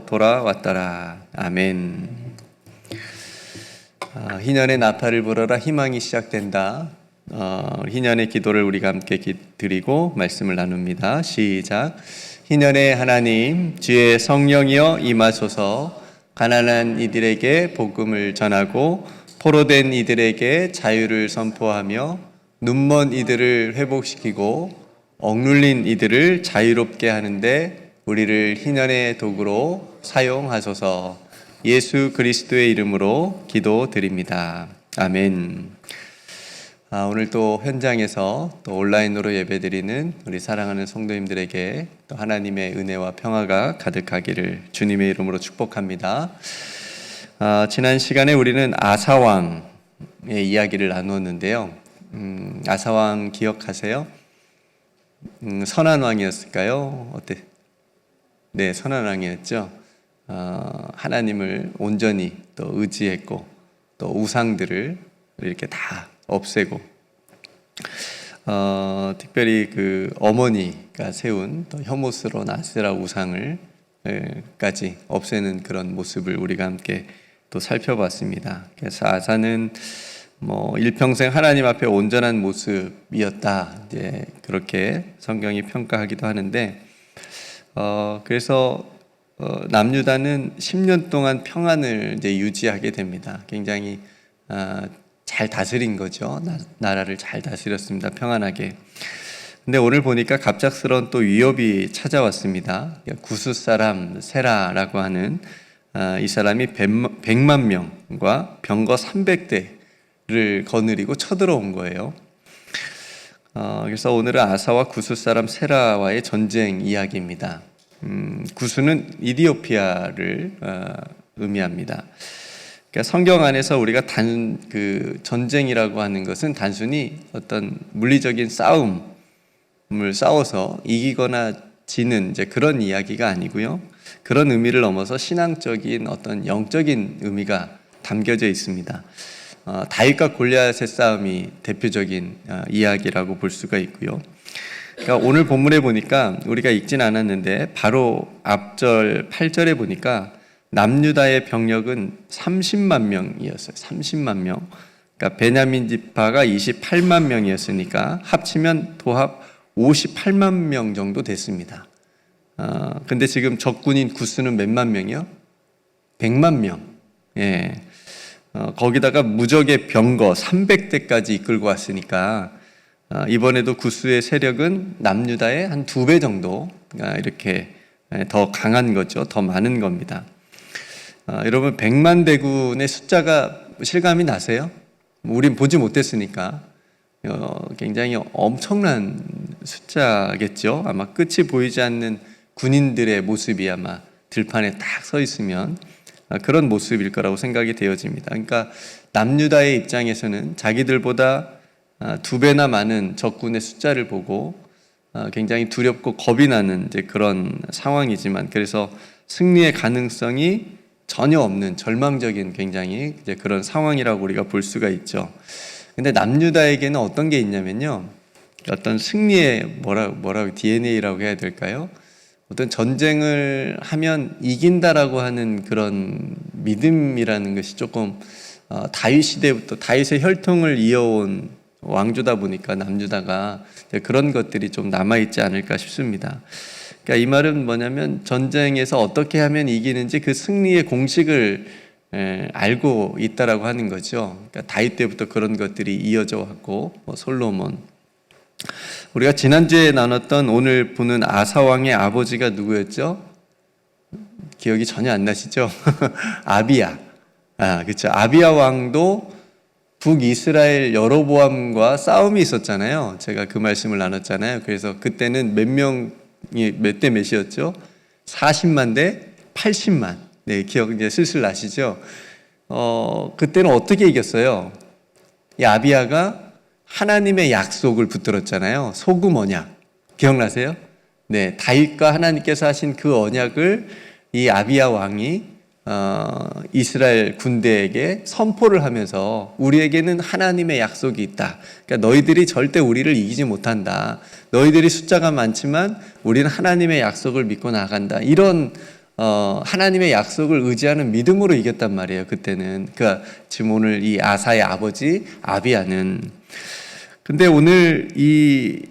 돌아왔더라. 아멘. 희년의 나팔을 불어라. 희망이 시작된다. 희년의 기도를 우리가 함께 드리고 말씀을 나눕니다. 시작. 희년의 하나님, 주의 성령이여 임하소서. 가난한 이들에게 복음을 전하고 포로된 이들에게 자유를 선포하며 눈먼 이들을 회복시키고 억눌린 이들을 자유롭게 하는데 우리를 희년의 도구로 사용하소서. 예수 그리스도의 이름으로 기도드립니다. 아멘. 오늘 또 현장에서 또 온라인으로 예배드리는 우리 사랑하는 성도님들에게 또 하나님의 은혜와 평화가 가득하기를 주님의 이름으로 축복합니다. 지난 시간에 우리는 아사왕의 이야기를 나누었는데요. 아사왕 기억하세요? 선한 왕이었을까요? 어때? 네, 선한 왕이었죠. 하나님을 온전히 또 의지했고 또 우상들을 이렇게 다 없애고 특별히 그 어머니가 세운 또 혐오스러운 아세라 우상을 까지 없애는 그런 모습을 우리가 함께 또 살펴봤습니다. 그래서 아사는 일평생 하나님 앞에 온전한 모습이었다. 이제 그렇게 성경이 평가하기도 하는데, 그래서 남유다는 10년 동안 평안을 이제 유지하게 됩니다. 굉장히 잘 다스린 거죠. 나라를 잘 다스렸습니다. 평안하게. 근데 오늘 보니까 갑작스러운 또 위협이 찾아왔습니다. 구스 사람 세라라고 하는 이 사람이 100만 명과 병거 300대를 거느리고 쳐들어온 거예요. 그래서 오늘은 아사와 구스 사람 세라와의 전쟁 이야기입니다. 구스는 이디오피아를 의미합니다. 그러니까 성경 안에서 우리가 그 전쟁이라고 하는 것은 단순히 어떤 물리적인 싸움을 싸워서 이기거나 지는 이제 그런 이야기가 아니고요. 그런 의미를 넘어서 신앙적인 어떤 영적인 의미가 담겨져 있습니다. 다윗과 골리앗의 싸움이 대표적인 이야기라고 볼 수가 있고요. 그러니까 오늘 본문에 보니까 우리가 읽진 않았는데 바로 앞절 8절에 보니까 남유다의 병력은 30만 명이었어요. 30만 명. 그러니까 베냐민 지파가 28만 명이었으니까 합치면 도합 58만 명 정도 됐습니다. 근데 지금 적군인 구스는 몇만 명이요? 100만 명. 예. 거기다가 무적의 병거 300대까지 이끌고 왔으니까 이번에도 구스의 세력은 남유다의 한 2배 정도 이렇게 더 강한 거죠. 더 많은 겁니다. 여러분 100만 대군의 숫자가 실감이 나세요? 우린 보지 못했으니까 굉장히 엄청난 숫자겠죠. 아마 끝이 보이지 않는 군인들의 모습이 아마 들판에 딱 서 있으면 그런 모습일 거라고 생각이 되어집니다. 그러니까 남유다의 입장에서는 자기들보다 2배나 많은 적군의 숫자를 보고 굉장히 두렵고 겁이 나는 이제 그런 상황이지만 그래서 승리의 가능성이 전혀 없는 절망적인 굉장히 이제 그런 상황이라고 우리가 볼 수가 있죠. 근데 남유다에게는 어떤 게 있냐면요. 어떤 승리의 뭐라고 DNA라고 해야 될까요? 어떤 전쟁을 하면 이긴다라고 하는 그런 믿음이라는 것이 조금 다윗 시대부터 다윗의 혈통을 이어온 왕조다 보니까 남유다가 그런 것들이 좀 남아있지 않을까 싶습니다. 그러니까 이 말은 뭐냐면 전쟁에서 어떻게 하면 이기는지 그 승리의 공식을 알고 있다라고 하는 거죠. 그러니까 다윗 때부터 그런 것들이 이어져 왔고 솔로몬. 우리가 지난주에 나눴던 오늘 보는 아사왕의 아버지가 누구였죠? 기억이 전혀 안 나시죠? 아비야. 그렇죠. 아비야 왕도 북이스라엘 여로보암과 싸움이 있었잖아요. 제가 그 말씀을 나눴잖아요. 그래서 그때는 몇 대 몇이었죠? 40만 대 80만. 네, 기억 이제 슬슬 나시죠? 그때는 어떻게 이겼어요? 이 아비야가 하나님의 약속을 붙들었잖아요. 소금 언약. 기억나세요? 네, 다윗과 하나님께서 하신 그 언약을 이 아비야 왕이 이스라엘 군대에게 선포를 하면서 우리에게는 하나님의 약속이 있다. 그러니까 너희들이 절대 우리를 이기지 못한다. 너희들이 숫자가 많지만 우리는 하나님의 약속을 믿고 나간다. 이런 하나님의 약속을 의지하는 믿음으로 이겼단 말이에요. 그때는. 그러니까 지금 오늘 이 아사의 아버지 아비야는. 근데 오늘 이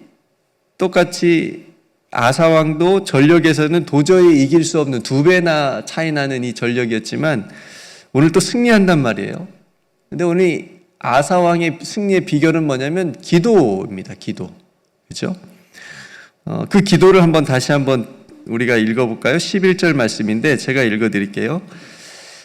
똑같이 아사 왕도 전력에서는 도저히 이길 수 없는 2배나 차이 나는 이 전력이었지만 오늘 또 승리한단 말이에요. 근데 오늘 아사 왕의 승리의 비결은 뭐냐면 기도입니다. 기도. 그렇죠? 그 기도를 다시 한번 우리가 읽어볼까요? 11절 말씀인데 제가 읽어드릴게요.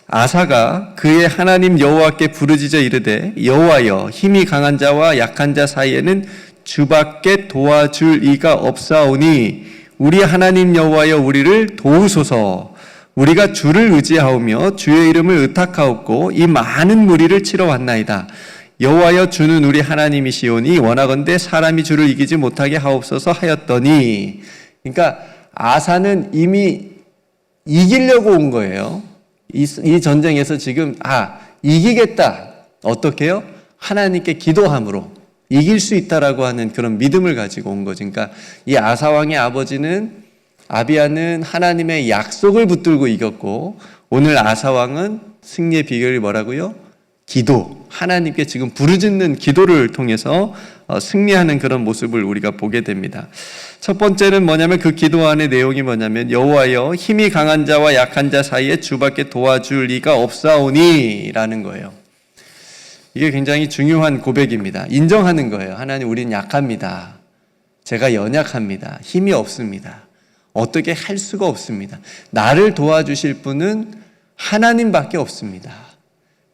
아사가 그의 하나님 여호와께 부르짖어 이르되 여호와여 힘이 강한 자와 약한 자 사이에는 주밖에 도와줄 이가 없사오니 우리 하나님 여호와여 우리를 도우소서. 우리가 주를 의지하오며 주의 이름을 의탁하옵고 이 많은 무리를 치러 왔나이다. 여호와여 주는 우리 하나님이시오니 원하건대 사람이 주를 이기지 못하게 하옵소서 하였더니. 그러니까 아사는 이미 이기려고 온 거예요. 이 전쟁에서 지금 이기겠다. 어떻게요? 하나님께 기도함으로 이길 수 있다라고 하는 그런 믿음을 가지고 온 거죠. 그러니까 이 아사 왕의 아버지는 아비야는 하나님의 약속을 붙들고 이겼고 오늘 아사 왕은 승리의 비결이 뭐라고요? 기도. 하나님께 지금 부르짖는 기도를 통해서 승리하는 그런 모습을 우리가 보게 됩니다. 첫 번째는 뭐냐면 그 기도 안의 내용이 뭐냐면 여호와여 힘이 강한 자와 약한 자 사이에 주밖에 도와줄 리가 없사오니 라는 거예요. 이게 굉장히 중요한 고백입니다. 인정하는 거예요. 하나님 우리는 약합니다. 제가 연약합니다. 힘이 없습니다. 어떻게 할 수가 없습니다. 나를 도와주실 분은 하나님밖에 없습니다.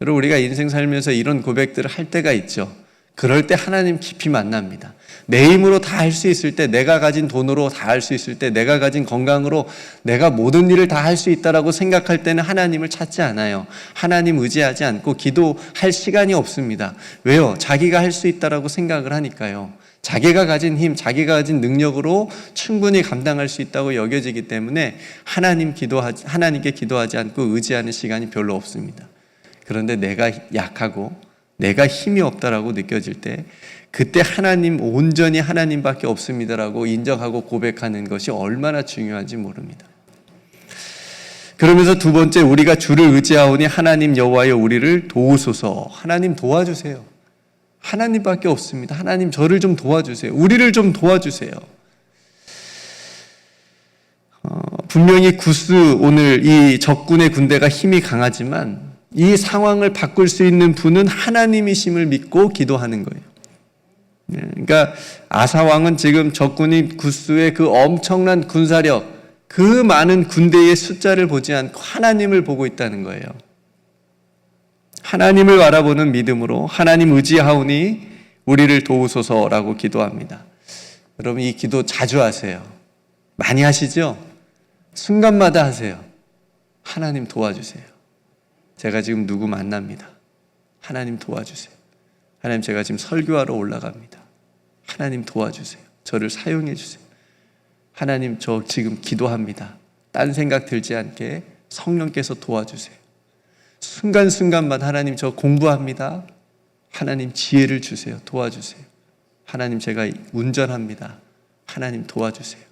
여러분 우리가 인생 살면서 이런 고백들을 할 때가 있죠. 그럴 때 하나님 깊이 만납니다. 내 힘으로 다 할 수 있을 때, 내가 가진 돈으로 다 할 수 있을 때, 내가 가진 건강으로 내가 모든 일을 다 할 수 있다라고 생각할 때는 하나님을 찾지 않아요. 하나님 의지하지 않고 기도할 시간이 없습니다. 왜요? 자기가 할 수 있다라고 생각을 하니까요. 자기가 가진 힘, 자기가 가진 능력으로 충분히 감당할 수 있다고 여겨지기 때문에 하나님께 기도하지 않고 의지하는 시간이 별로 없습니다. 그런데 내가 약하고 내가 힘이 없다라고 느껴질 때 그때 하나님 온전히 하나님밖에 없습니다라고 인정하고 고백하는 것이 얼마나 중요한지 모릅니다. 그러면서 두 번째 우리가 주를 의지하오니 하나님 여호와여 우리를 도우소서. 하나님 도와주세요. 하나님밖에 없습니다. 하나님 저를 좀 도와주세요. 우리를 좀 도와주세요. 분명히 구스 오늘 이 적군의 군대가 힘이 강하지만 이 상황을 바꿀 수 있는 분은 하나님이심을 믿고 기도하는 거예요. 그러니까 아사 왕은 지금 적군인 구스의 그 엄청난 군사력, 그 많은 군대의 숫자를 보지 않고 하나님을 보고 있다는 거예요. 하나님을 바라보는 믿음으로 하나님 의지하오니 우리를 도우소서라고 기도합니다. 여러분 이 기도 자주 하세요. 많이 하시죠? 순간마다 하세요. 하나님 도와주세요. 제가 지금 누구 만납니다. 하나님 도와주세요. 하나님 제가 지금 설교하러 올라갑니다. 하나님 도와주세요. 저를 사용해 주세요. 하나님 저 지금 기도합니다. 딴 생각 들지 않게 성령께서 도와주세요. 순간순간만 하나님 저 공부합니다. 하나님 지혜를 주세요. 도와주세요. 하나님 제가 운전합니다. 하나님 도와주세요.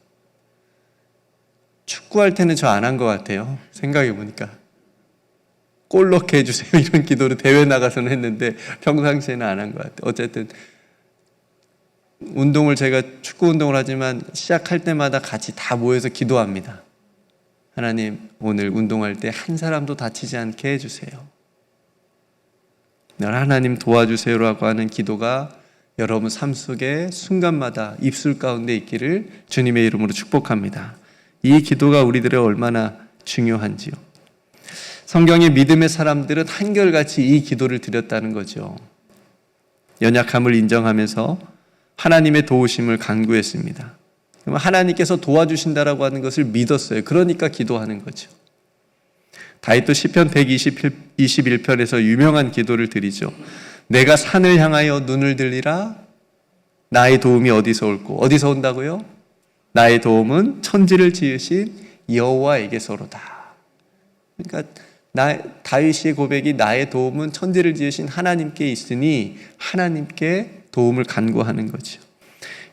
축구할 때는 저 안 한 것 같아요. 생각해 보니까. 골 넣게 해주세요. 이런 기도를 대회 나가서는 했는데 평상시에는 안 한 것 같아요. 어쨌든 운동을 제가 축구 운동을 하지만 시작할 때마다 같이 다 모여서 기도합니다. 하나님 오늘 운동할 때 한 사람도 다치지 않게 해주세요. 하나님 도와주세요라고 하는 기도가 여러분 삶 속에 순간마다 입술 가운데 있기를 주님의 이름으로 축복합니다. 이 기도가 우리들의 얼마나 중요한지요. 성경의 믿음의 사람들은 한결같이 이 기도를 드렸다는 거죠. 연약함을 인정하면서 하나님의 도우심을 간구했습니다. 하나님께서 도와주신다라고 하는 것을 믿었어요. 그러니까 기도하는 거죠. 다윗도 시편 121편에서 유명한 기도를 드리죠. 내가 산을 향하여 눈을 들리라. 나의 도움이 어디서 올고 어디서 온다고요? 나의 도움은 천지를 지으신 여호와에게서로다. 그러니까 다윗의 고백이 나의 도움은 천지를 지으신 하나님께 있으니 하나님께 도움을 간구하는 거죠.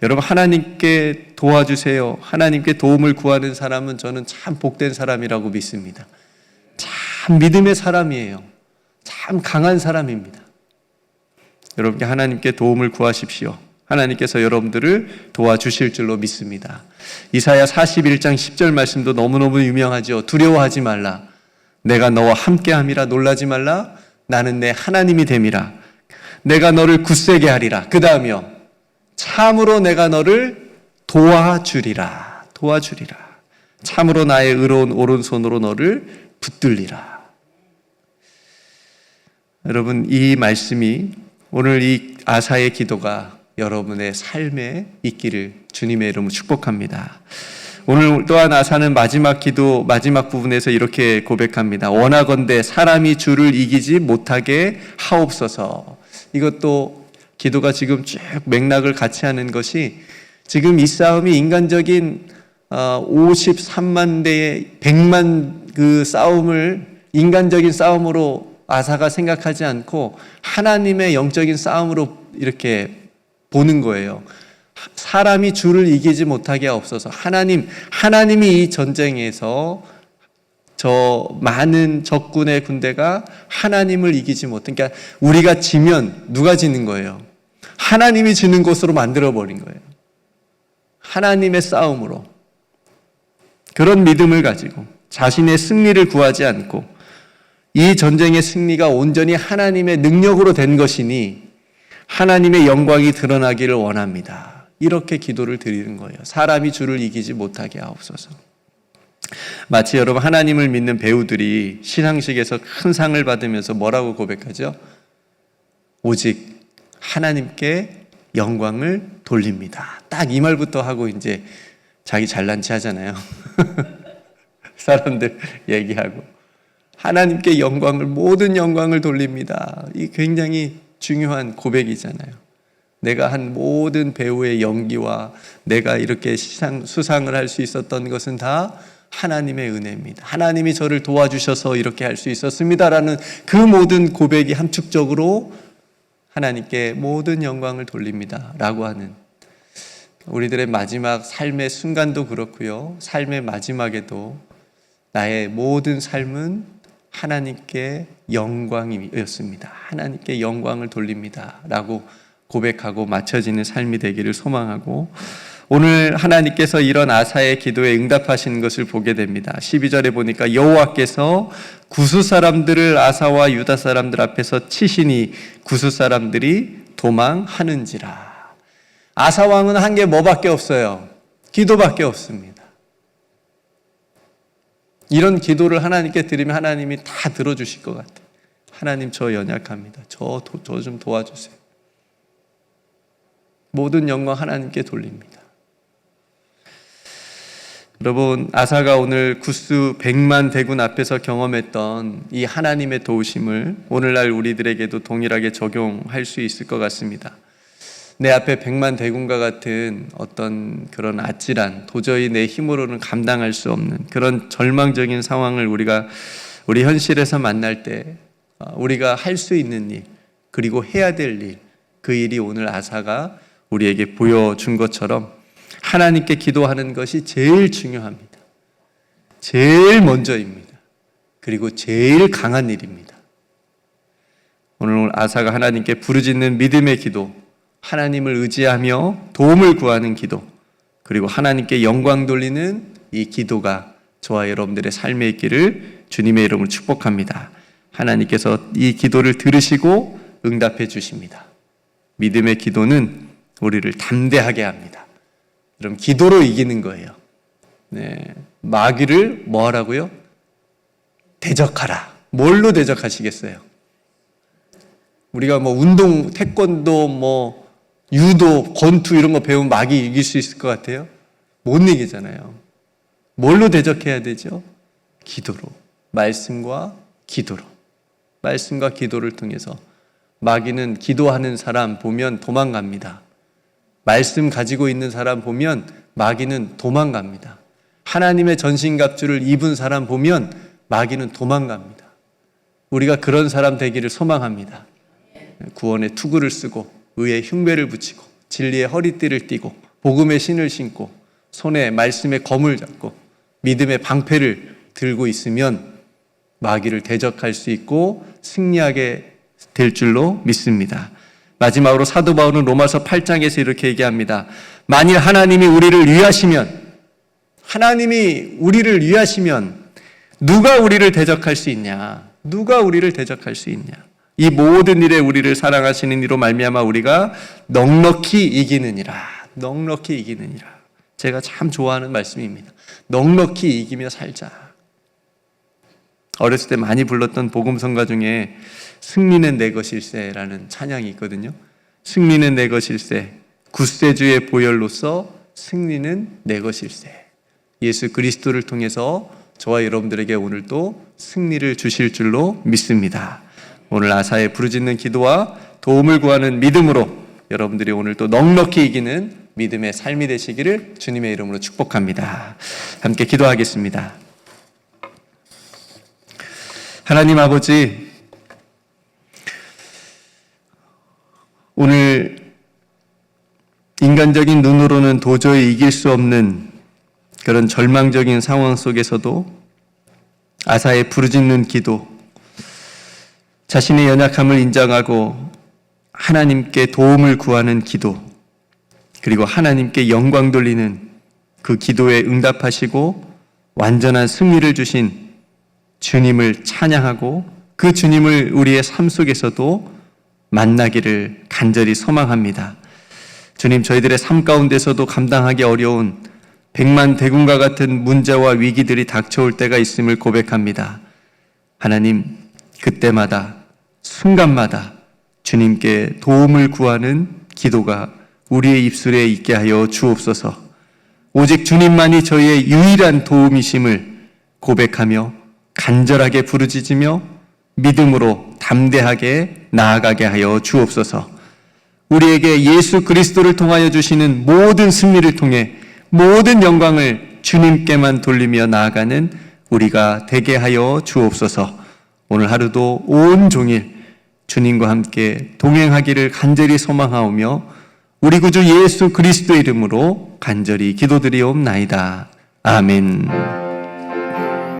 여러분, 하나님께 도와주세요. 하나님께 도움을 구하는 사람은 저는 참 복된 사람이라고 믿습니다. 참 믿음의 사람이에요. 참 강한 사람입니다. 여러분께 하나님께 도움을 구하십시오. 하나님께서 여러분들을 도와주실 줄로 믿습니다. 이사야 41장 10절 말씀도 너무너무 유명하죠. 두려워하지 말라. 내가 너와 함께함이라. 놀라지 말라. 나는 내 하나님이 됨이라. 내가 너를 굳세게 하리라. 그 다음이요. 참으로 내가 너를 도와주리라. 도와주리라. 참으로 나의 의로운 오른손으로 너를 붙들리라. 여러분, 이 말씀이 오늘 이 아사의 기도가 여러분의 삶에 있기를 주님의 이름으로 축복합니다. 오늘 또한 아사는 마지막 기도 마지막 부분에서 이렇게 고백합니다. 원하건대 사람이 주를 이기지 못하게 하옵소서. 이것도 기도가 지금 쭉 맥락을 같이 하는 것이, 지금 이 싸움이 인간적인 53만 대의 100만 그 싸움을 인간적인 싸움으로 아사가 생각하지 않고 하나님의 영적인 싸움으로 이렇게 보는 거예요. 사람이 주를 이기지 못하게 하옵소서. 하나님이 이 전쟁에서 저 많은 적군의 군대가 하나님을 이기지 못한, 그러니까 우리가 지면 누가 지는 거예요? 하나님이 지는 것으로 만들어버린 거예요. 하나님의 싸움으로. 그런 믿음을 가지고 자신의 승리를 구하지 않고 이 전쟁의 승리가 온전히 하나님의 능력으로 된 것이니 하나님의 영광이 드러나기를 원합니다. 이렇게 기도를 드리는 거예요. 사람이 주를 이기지 못하게 하옵소서. 마치 여러분, 하나님을 믿는 배우들이 시상식에서 큰 상을 받으면서 뭐라고 고백하죠? 오직 하나님께 영광을 돌립니다. 딱 이 말부터 하고 이제 자기 잘난 체 하잖아요. 사람들 얘기하고 하나님께 영광을, 모든 영광을 돌립니다. 이 굉장히 중요한 고백이잖아요. 내가 한 모든 배우의 연기와 내가 이렇게 수상을 할 수 있었던 것은 다 하나님의 은혜입니다. 하나님이 저를 도와주셔서 이렇게 할 수 있었습니다라는 그 모든 고백이 함축적으로 하나님께 모든 영광을 돌립니다 라고 하는, 우리들의 마지막 삶의 순간도 그렇고요, 삶의 마지막에도 나의 모든 삶은 하나님께 영광이었습니다. 하나님께 영광을 돌립니다 라고 고백하고 맞춰지는 삶이 되기를 소망하고, 오늘 하나님께서 이런 아사의 기도에 응답하시는 것을 보게 됩니다. 12절에 보니까 여호와께서 구스 사람들을 아사와 유다 사람들 앞에서 치시니 구스 사람들이 도망하는지라. 아사 왕은 한 게 뭐밖에 없어요? 기도밖에 없습니다. 이런 기도를 하나님께 드리면 하나님이 다 들어주실 것 같아요. 하나님, 저 연약합니다. 저 좀 도와주세요. 모든 영광 하나님께 돌립니다. 여러분, 아사가 오늘 구스 100만 대군 앞에서 경험했던 이 하나님의 도우심을 오늘날 우리들에게도 동일하게 적용할 수 있을 것 같습니다. 내 앞에 100만 대군과 같은 어떤 그런 아찔한, 도저히 내 힘으로는 감당할 수 없는 그런 절망적인 상황을 우리 현실에서 만날 때 우리가 할 수 있는 일, 그리고 해야 될 일, 그 일이 오늘 아사가 우리에게 보여준 것처럼 하나님께 기도하는 것이 제일 중요합니다. 제일 먼저입니다. 그리고 제일 강한 일입니다. 오늘 아사가 하나님께 부르짖는 믿음의 기도, 하나님을 의지하며 도움을 구하는 기도, 그리고 하나님께 영광 돌리는 이 기도가 저와 여러분들의 삶에 있기를 주님의 이름으로 축복합니다. 하나님께서 이 기도를 들으시고 응답해 주십니다. 믿음의 기도는 우리를 담대하게 합니다. 그럼 기도로 이기는 거예요. 네. 마귀를 뭐 하라고요? 대적하라. 뭘로 대적하시겠어요? 우리가 뭐 운동, 태권도, 유도, 권투 이런 거 배우면 마귀 이길 수 있을 것 같아요? 못 이기잖아요. 뭘로 대적해야 되죠? 기도로. 말씀과 기도로. 말씀과 기도를 통해서. 마귀는 기도하는 사람 보면 도망갑니다. 말씀 가지고 있는 사람 보면 마귀는 도망갑니다. 하나님의 전신갑주를 입은 사람 보면 마귀는 도망갑니다. 우리가 그런 사람 되기를 소망합니다. 구원의 투구를 쓰고 의의 흉배를 붙이고 진리의 허리띠를 띠고 복음의 신을 신고 손에 말씀의 검을 잡고 믿음의 방패를 들고 있으면 마귀를 대적할 수 있고 승리하게 될 줄로 믿습니다. 마지막으로 사도 바울은 로마서 8장에서 이렇게 얘기합니다. 만일 하나님이 우리를 위하시면 누가 우리를 대적할 수 있냐? 누가 우리를 대적할 수 있냐? 이 모든 일에 우리를 사랑하시는 이로 말미암아 우리가 넉넉히 이기느니라. 넉넉히 이기느니라. 제가 참 좋아하는 말씀입니다. 넉넉히 이기며 살자. 어렸을 때 많이 불렀던 복음성가 중에 승리는 내 것일세라는 찬양이 있거든요. 승리는 내 것일세, 굳세주의 보혈로서 승리는 내 것일세. 예수 그리스도를 통해서 저와 여러분들에게 오늘 또 승리를 주실 줄로 믿습니다. 오늘 아사의 부르짖는 기도와 도움을 구하는 믿음으로 여러분들이 오늘 또 넉넉히 이기는 믿음의 삶이 되시기를 주님의 이름으로 축복합니다. 함께 기도하겠습니다. 하나님 아버지, 오늘 인간적인 눈으로는 도저히 이길 수 없는 그런 절망적인 상황 속에서도 아사의 부르짖는 기도, 자신의 연약함을 인정하고 하나님께 도움을 구하는 기도, 그리고 하나님께 영광 돌리는 그 기도에 응답하시고 완전한 승리를 주신 주님을 찬양하고 그 주님을 우리의 삶 속에서도 만나기를 간절히 소망합니다. 주님, 저희들의 삶 가운데서도 감당하기 어려운 백만대군과 같은 문제와 위기들이 닥쳐올 때가 있음을 고백합니다. 하나님, 그때마다 순간마다 주님께 도움을 구하는 기도가 우리의 입술에 있게 하여 주옵소서. 오직 주님만이 저희의 유일한 도움이심을 고백하며 간절하게 부르짖으며 믿음으로 담대하게 나아가게 하여 주옵소서. 우리에게 예수 그리스도를 통하여 주시는 모든 승리를 통해 모든 영광을 주님께만 돌리며 나아가는 우리가 되게 하여 주옵소서. 오늘 하루도 온종일 주님과 함께 동행하기를 간절히 소망하오며 우리 구주 예수 그리스도 이름으로 간절히 기도드리옵나이다. 아멘.